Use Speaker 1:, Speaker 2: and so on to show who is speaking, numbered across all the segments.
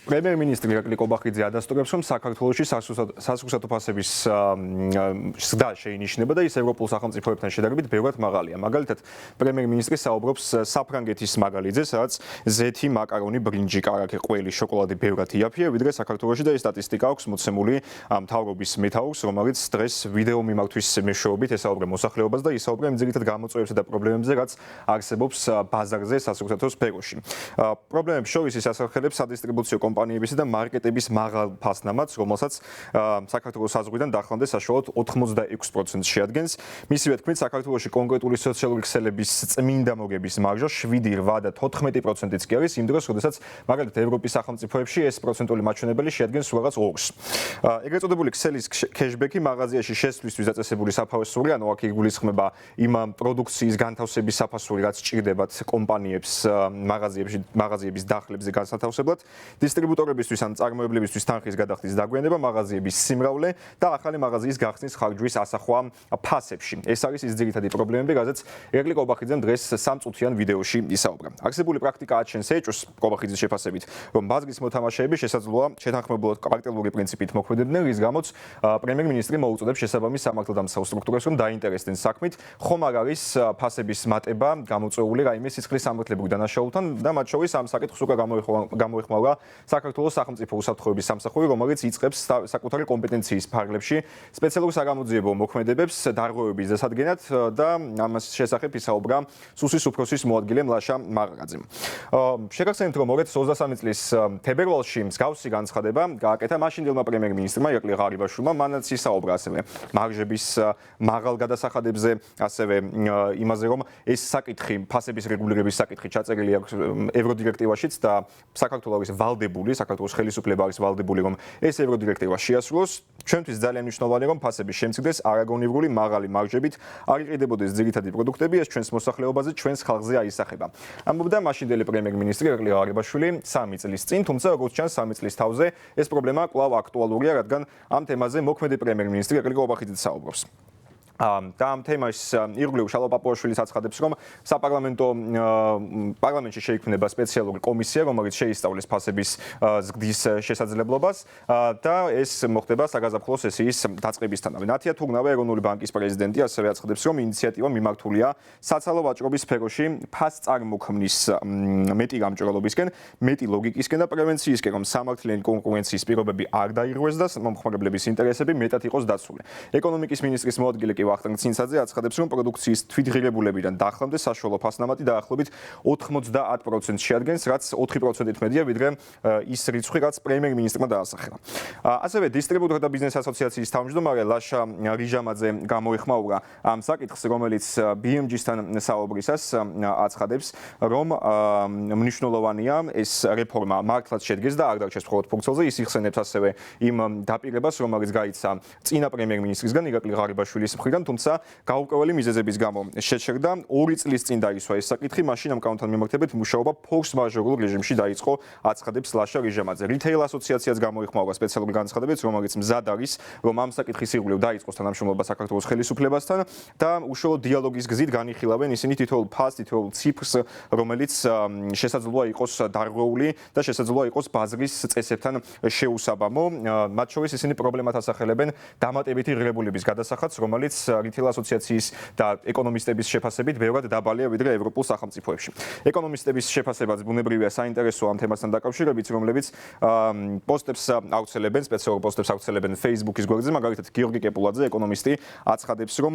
Speaker 1: პრემიერ-მინისტრი ირაკლი კობახიძე ადასტურებს, რომ საქართველოში სასურსათო ფასების ზრდა შეინიშნება და ის ევროპულ სახელმწიფოებთან შედარებით ბევრად მაღალია. მაგალითად, პრემიერ-მინისტრი საუბრობს საფრანგეთის მაგალითზე, სადაც ზეთი, მაკარონი, ბრინჯი, კარაქე, ყველი, შოკოლადი ბევრად იაფია, ვიდრე საქართველოში და ეს სტატისტიკა აქვს მოცემული მთავრობის მეთაურს, რომელიც დღეს ვიდეო მიმართვის მეშვეობით ესაუბრა მოსახლეობას და ისაუბრა იმ ძირითად გამოწვევებსა და პრობლემებზე, რაც არსებობს ბაზარზე სასურსათო სფეროში. პრობლემებს შორის ის ასახელებს სადისტრიბუციო კომპანიებისა და მარკეტების მაღალ ფასნამაც, რომელსაც საქართველოს საზღვრიდან დაახლოებით საშუალოდ 86% შეადგენს. მისივე თქმით, საქართველოში კონკრეტული სოციალური ქსელების წმინდა მოგების მარჟა 7, 8 და 14%-იც კი არის იმ დროს, როდესაც მაგალითად ევროპის სახელმწიფოებში ეს პროცენტული მაჩვენებელი შეადგენს სულაც 2%. ეგრეთ წოდებული ქსელის ქეშბექი მაღაზიაში შესვლისთვის დაწესებული საფასური, ანუ აქ იგულისხმება იმ პროდუქციის განთავსების საფასური, რაც ჭირდებათ კომპანიებს მაღაზიების დახლებზე განსათავსებლად, დისტრიბუტორებისთვის ან წარმოებლებისთვის თანხის გადახდის დაგვიანება, მაღაზიების სიმრავლე და ახალი მაღაზიის გახსნის ხარჯვის ასახვა ფასებში. ეს არის ის ძირითადი პრობლემები, რაზეც ირაკლი კობახიძემ დღეს სამწუთიან ვიდეოში ისაუბრა. არსებული პრაქტიკა აჩენს ეჭვს კობახიძის შეფასებით, რომ ბაზრის მოთამაშეები შესაძლოა შეთანხმებულად კვარტალური პრინციპით მოქმედებდნენ, რის გამოც პრემიერ-მინისტრი მოუწოდებს შესაბამის სამართალდამცავ სტრუქტურას, რომ დაინტერესდნენ საქმით, ხომ არ არის ფასების მატება გამოწვეული რაიმე სისხლის სამართლებრივ დანაშაულთან და მათ შორის ამ საკითხს უკვე გამოეხმაურა საქართველოს სახელმწიფო უსაფრთხოების სამსახური, რომელიც იწყებს საკუთარი კომპეტენციის ფარგლებში სპეციალურ საგამოძიებო მოქმედებებს დარღვევების დასადგენად და ამას შესახებ ისაუბრა სუსის უფროსის მოადგილე მლაშა მაღრაძემ. შეგახსენებთ, რომ 2023 წლის თებერვალში მსგავსი განცხადება გააკეთა მაშინდელმა პრემიერ-მინისტრმა ირაკლი ღარიბაშვილმა, მანაც ისაუბრა ასევე მარჟების მაღალ გადასახადებზე, ასევე იმაზე, რომ ეს საკითხი, ფასების რეგულირების საკითხი ჩაწერილი აქვს ევროდირექტივაშიც და საქართველოს ვალდებული, საქართველოს ხელისუფლება არის ვალდებული, რომ ეს ევროდირექტივა შეასრულოს. ჩვენთვის ძალიან მნიშვნელოვანია, რომ ფასების შემცირდეს არაგონივრული მაღალი მარჟებით არ იყიდებოდეს ძირითადი პროდუქტები, ეს ჩვენს მოსახლეობაზე, ჩვენს ხალხზე აისახება. ამბობდა მაშინდელი პრემიერ-მინისტრი ირაკლი ღარიბაშვილი 3 წლის წინ, თუმცა როგორც ჩანს 3 წლის თავზე ეს პრობლემა კვლავ აქტუალურია, რადგან ამ თემაზე მოქმედი პრემიერ-მინისტრი ირაკლი კობახიძე საუბრობს. და ამ თემას ირგვლივ შალვა პაპუაშვილიც აცხადებს, რომ პარლამენტში შეიქმნება სპეციალური კომისია, რომელიც შეისწავლეს ფასების ზრდის შესაძლებლობას და ეს მოხდება საგაზაფხულო სესიის დაწყებისთანავე. ნათია თურნავე, ეროვნული ბანკის პრეზიდენტი, ასევე აცხადებს, რომ ინიციატივა მიმართულია საცალო ვაჭრობის სფეროში ფასწარმოქმნის მეტი გამჭრელობისკენ, მეტი ლოგიკისკენ და პრევენციისკენ, რომ სამართლიანი კონკურენციის პირობები არ დაირღვეს და მომხმარებლების ინტერესები მეტად იყოს დაცული. ეკონომიკის მინისტრის მოადგილე ვახტანგ ცინცაძე აცხადებს, რომ პროდუქციის თვითღირებულებიდან დაახლოებით საშუალო ფასნამატი დაახლოებით 90% შეადგენს, რაც 4%-ით მეტია, ვიდრე ის რიცხვი, რაც პრემიერ-მინისტრმა დაასახელა. ასევე დისტრიბუტორთა ბიზნეს ასოციაციის თავმჯდომარე ლაშა რიჟამაძე გამოეხმაურა ამ საკითხს, რომელიც BMG-სთან საუბრისას აცხადებს, რომ მნიშვნელოვანია ეს რეფორმა მართლაც შედგეს და არ დარჩეს მხოლოდ ფურცელზე, ის იხსენებს ასევე იმ დაპირებას, რომელიც გაიცა წინა პრემიერ-მინისტრისგან ირაკლი ღარიბაშვილის მხრიდან, თუმცა გაურკვეველი მიზეზების გამო შეჩერდა 2 წლის წინ დაისვა ეს საკითხი, მაშინ ამ კანონთან მიმართებით მუშაობა ფორს-მაჟორულ რეჟიმში დაიწყო, აცხადებს ლაშა რიჟამაძე. რითეილ ასოციაციაც გამოიხმაურა სპეციალური განცხადებით, რომელიც მზად არის, რომ ამ საკითხის ირგვლივ დაიწყოს თანამშრომლობა საქართველოს ხელისუფლებასთან და უშუალო დიალოგის გზით განიხილავენ ისინი თითოეულ ფასს, თითოეულ ციფრს, რომელიც შესაძლოა იყოს დარღვეული და შესაძლოა იყოს ბაზრის წესებთან შეუსაბამო. მათ შორის ისინი პრობლემად ასახელებენ დამატებითი ღირებულების გადასახადს, რომელიც რითეილ ასოციაციის და ეკონომისტების შეფასებით ბევრად დაბალია ვიდრე ევროპულ სახელმწიფოებში. ეკონომისტების შეფასებაც ბუნებრივია საინტერესოა ამ თემასთან დაკავშირებით, რომლებიც პოსტებს ავრცელებენ, სპეციალურ პოსტებს ავრცელებენ Facebook-ის გვერდზე, მაგალითად გიორგი კეპულაძე, ეკონომისტი, აცხადებს, რომ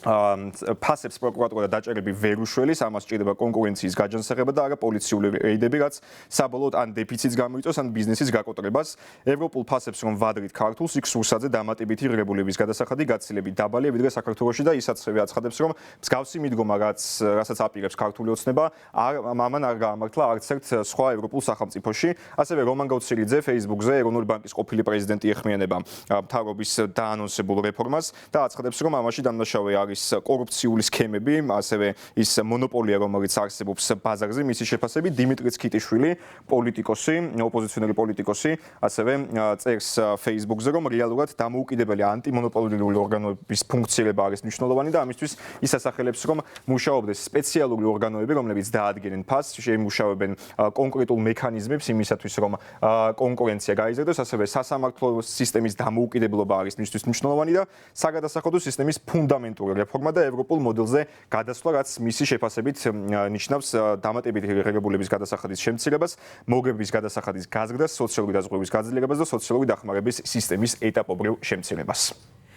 Speaker 1: ფასებს პროკურატურა დაჭერები ვერ უშველის, ამას ჭირდება კონკურენციის გაჯანსაღება და არა პოლიციური რეიდები, რაც საბოლოოდ ან დეფიციტს გამოიწვევს, ან ბიზნესის გაკოტრებას. ევროპულ ფასებს რომ ვადრით ქართულს, იქ სურსაძე დამატებითი ღირებულების გადასახადი გაცილებით დაბალია ვიდრე საქართველოში და ისაცვე აცხადებს, რომ მსგავსი მიდგომა, რასაც აპირებს ქართული ოცნება, ამან არ გაამართლა არც ერთ სხვა ევროპულ სახელმწიფოში. ასევე რომან გაუცილიძე Facebook-ზე ეროვნული ბანკის ყოფილი პრეზიდენტი ეხმიანება მთავრობის დაანონსებულ რეფორმას და აცხადებს, რომ ამაში დამნაშავე არის კორუფციული სქემები, ასევე ის მონოპოლია, რომელიც არსებობს ბაზარზე, მისი შეფასებით დიმიტრი ცქიტიშვილი, პოლიტიკოსი, ოპოზიციონერი პოლიტიკოსი, ასევე წერს Facebook-ზე, რომ რეალურად დამოუკიდებელი ანტიმონოპოლიური ორგანოების ფუნქციონირება არის მნიშვნელოვანი და ამისთვის ის ასახელებს, რომ მუშაობდეს სპეციალური ორგანოები, რომლებიც დაადგენენ ფასს, შეიმუშავებენ კონკრეტულ მექანიზმებს იმისათვის, რომ კონკურენცია გაიზარდოს, ასევე სასამართლო სისტემის დამოუკიდებლობა არის მისთვის მნიშვნელოვანი და საგადასახადო სისტემის ფუნდამენტური რეფორმა და ევროპულ მოდელზე გადასვლა, რაც მისი შეფასებით ნიშნავს დამატებითი ღირებულების გადასახადის შემცირებას, მოგების გადასახადის გაზრდას, სოციალური დაზღვევის გაძლიერებას და სოციალური დახმარების სისტემის ეტაპობრივ შემცირებას.